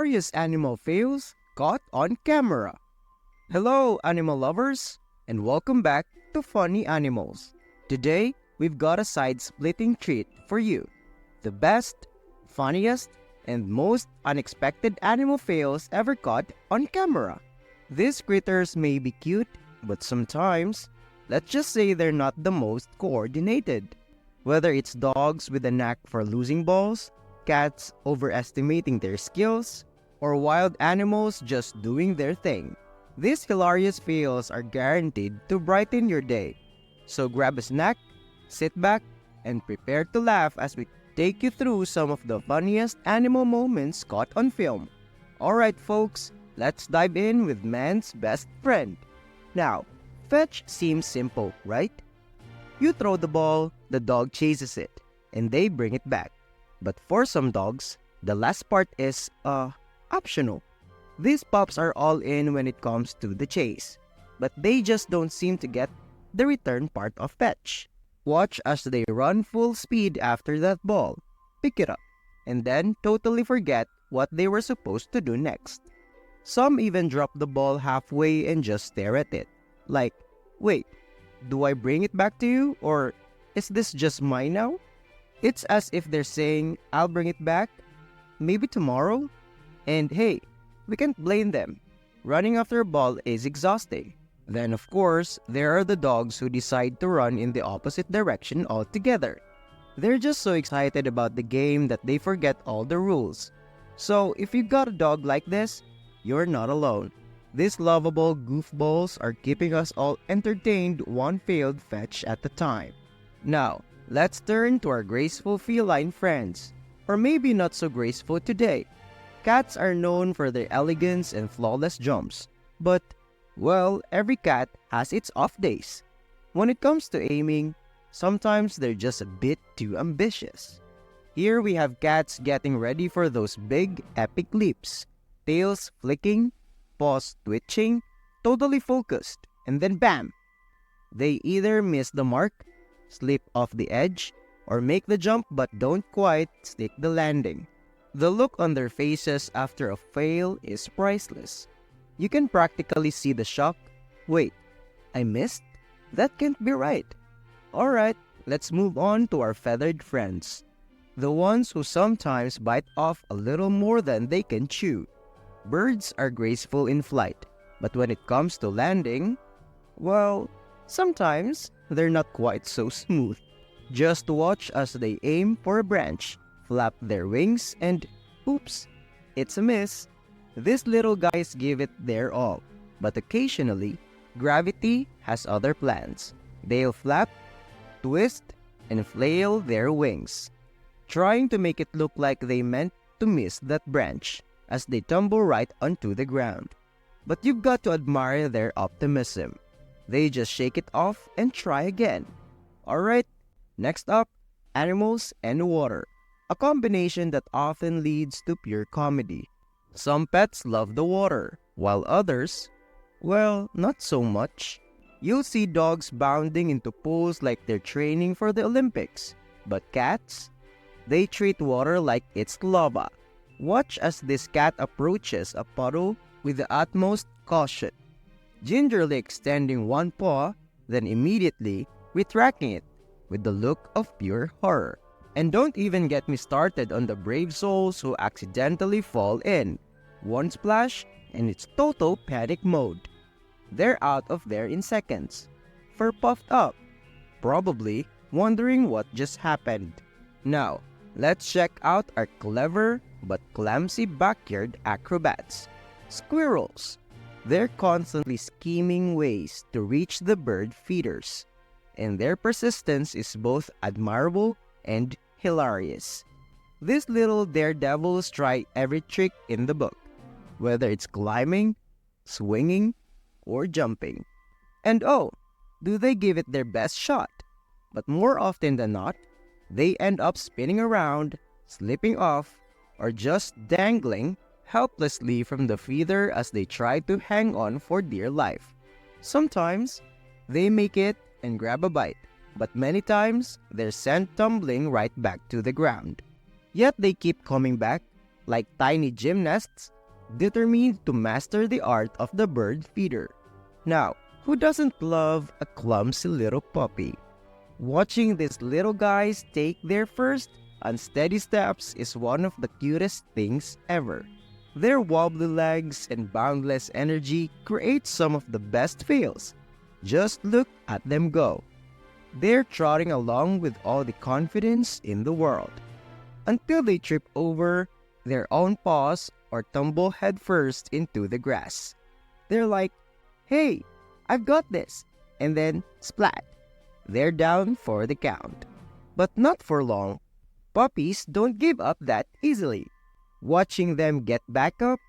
hilarious animal fails caught on camera. Hello, animal lovers, and welcome back to Funny Animals. Today, we've got a side-splitting treat for you. The best, funniest, and most unexpected animal fails ever caught on camera. These critters may be cute, but sometimes, let's just say they're not the most coordinated. Whether it's dogs with a knack for losing balls, cats overestimating their skills, or wild animals just doing their thing. These hilarious fails are guaranteed to brighten your day. So grab a snack, sit back, and prepare to laugh as we take you through some of the funniest animal moments caught on film. Alright folks, let's dive in with man's best friend. Now, fetch seems simple, right? You throw the ball, the dog chases it, and they bring it back. But for some dogs, the last part is, optional. These pups are all in when it comes to the chase, but they just don't seem to get the return part of fetch. Watch as they run full speed after that ball, pick it up, and then totally forget what they were supposed to do next. Some even drop the ball halfway and just stare at it, like, wait, do I bring it back to you, or is this just mine now? It's as if they're saying, I'll bring it back, maybe tomorrow? And hey, we can't blame them. Running after a ball is exhausting. Then of course, there are the dogs who decide to run in the opposite direction altogether. They're just so excited about the game that they forget all the rules. So if you've got a dog like this, you're not alone. These lovable goofballs are keeping us all entertained one failed fetch at a time. Now, let's turn to our graceful feline friends. Or maybe not so graceful today. Cats are known for their elegance and flawless jumps. But, well, every cat has its off days. When it comes to aiming, sometimes they're just a bit too ambitious. Here we have cats getting ready for those big, epic leaps. Tails flicking, paws twitching, totally focused, and then bam! They either miss the mark, slip off the edge, or make the jump but don't quite stick the landing. The look on their faces after a fail is priceless. You can practically see the shock. Wait, I missed? That can't be right. Alright, let's move on to our feathered friends. The ones who sometimes bite off a little more than they can chew. Birds are graceful in flight, but when it comes to landing, well, sometimes they're not quite so smooth. Just watch as they aim for a branch, flap their wings, and oops, it's a miss. These little guys give it their all, but occasionally, gravity has other plans. They'll flap, twist, and flail their wings, trying to make it look like they meant to miss that branch as they tumble right onto the ground. But you've got to admire their optimism. They just shake it off and try again. Alright, next up, animals and water. A combination that often leads to pure comedy. Some pets love the water, while others, well, not so much. You'll see dogs bounding into pools like they're training for the Olympics. But cats? They treat water like it's lava. Watch as this cat approaches a puddle with the utmost caution, gingerly extending one paw, then immediately retracting it with the look of pure horror. And don't even get me started on the brave souls who accidentally fall in. One splash and it's total panic mode. They're out of there in seconds, fur puffed up, probably wondering what just happened. Now, let's check out our clever but clumsy backyard acrobats. Squirrels. They're constantly scheming ways to reach the bird feeders, and their persistence is both admirable and hilarious. These little daredevils try every trick in the book, whether it's climbing, swinging, or jumping. And oh, do they give it their best shot? But more often than not, they end up spinning around, slipping off, or just dangling helplessly from the feeder as they try to hang on for dear life. Sometimes, they make it and grab a bite, but many times, they're sent tumbling right back to the ground. Yet they keep coming back, like tiny gymnasts, determined to master the art of the bird feeder. Now, who doesn't love a clumsy little puppy? Watching these little guys take their first unsteady steps is one of the cutest things ever. Their wobbly legs and boundless energy create some of the best feels. Just look at them go. They're trotting along with all the confidence in the world, until they trip over their own paws or tumble headfirst into the grass. They're like, "Hey, I've got this," and then splat, they're down for the count. But not for long. Puppies don't give up that easily. Watching them get back up,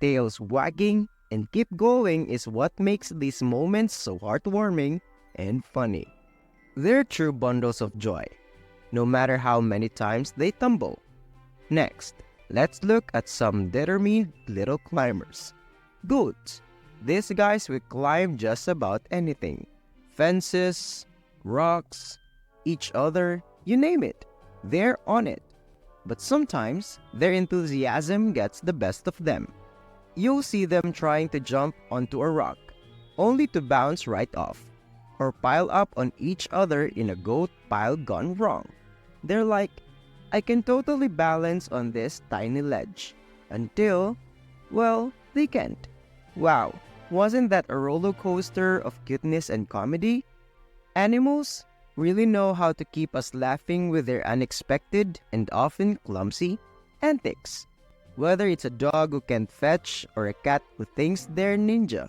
tails wagging, and keep going is what makes these moments so heartwarming and funny. They're true bundles of joy, no matter how many times they tumble. Next, let's look at some determined little climbers. Goats. These guys will climb just about anything. Fences, rocks, each other, you name it. They're on it. But sometimes, their enthusiasm gets the best of them. You'll see them trying to jump onto a rock, only to bounce right off, or pile up on each other in a goat pile gone wrong. They're like, "I can totally balance on this tiny ledge," until, well, they can't. Wow, wasn't that a roller coaster of cuteness and comedy? Animals really know how to keep us laughing with their unexpected and often clumsy antics. Whether it's a dog who can't fetch or a cat who thinks they're ninja.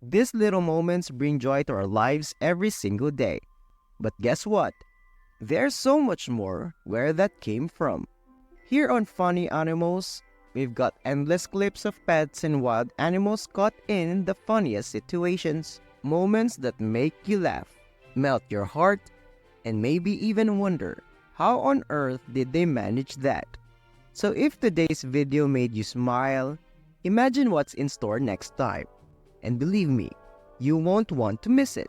These little moments bring joy to our lives every single day. But guess what? There's so much more where that came from. Here on Funny Animals, we've got endless clips of pets and wild animals caught in the funniest situations. Moments that make you laugh, melt your heart, and maybe even wonder, how on earth did they manage that? So if today's video made you smile, imagine what's in store next time. And believe me, you won't want to miss it.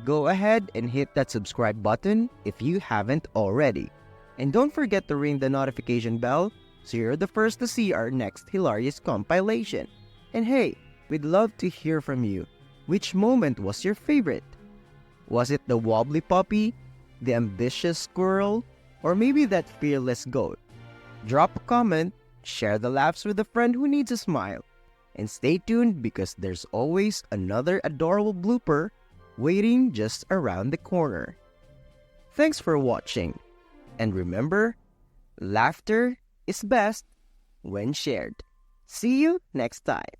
Go ahead and hit that subscribe button if you haven't already. And don't forget to ring the notification bell so you're the first to see our next hilarious compilation. And hey, we'd love to hear from you. Which moment was your favorite? Was it the wobbly puppy, the ambitious squirrel, or maybe that fearless goat? Drop a comment, share the laughs with a friend who needs a smile, and stay tuned because there's always another adorable blooper waiting just around the corner. Thanks for watching, and remember, laughter is best when shared. See you next time.